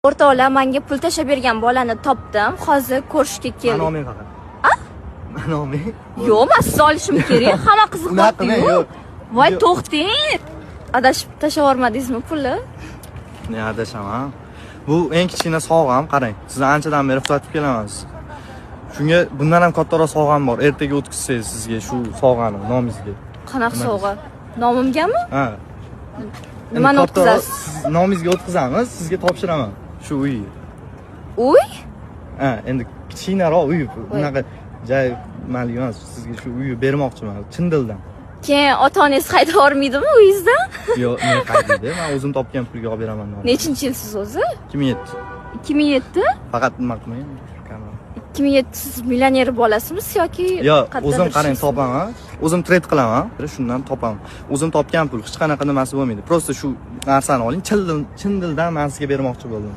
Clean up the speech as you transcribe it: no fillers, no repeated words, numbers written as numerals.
O'rtoqlar, menga pul tashlab bergan bolani topdim. Hozir ko'rishga keldik. Mani olmang faqat. Mani olmang. Yo'q, men sizni olishim kerak. Hamma qiziqyapti-yu. Voy, to'xting. Adashib tashlab yubormadingizmi pulni? Ne adashaman. Bu eng kichkina sovg'am, qarang. Sizni anchadan beri kuzatib kelaman. Shunga bundan ham kattaroq sovg'am bor. Ertaga o'tkazsangiz sizga shu sovg'ani nomingizga. Qanaqa sovg'a? Nomimgami? Ha. Nimani o'tkazasiz? Nomingizga o'tkazamiz, sizga topshiraman. Shu uy. Uy? Ha, endi kichkinaroq uy. Bunaqa joy mali emas. Sizga shu uyni bermoqchiman, chin dildan. Keyin ota-onangiz haydab yubormaydimi uyingizdan? Yo'q, men qaydida. Men o'zim topgan pulga olib beraman. Nechinchi yilsiz o'zi? 2007. 2007? Faqat nima qilmang. 2007 siz millioner bo'lasizmi yoki yo'q, o'zim qarang topaman. O'zim trade qilaman. Shundan topaman. O'zim topgan pul hech qanaqa nimasi bo'lmaydi. Prosta shu narsani oling, chin dildan men sizga bermoqchi bo'ldim.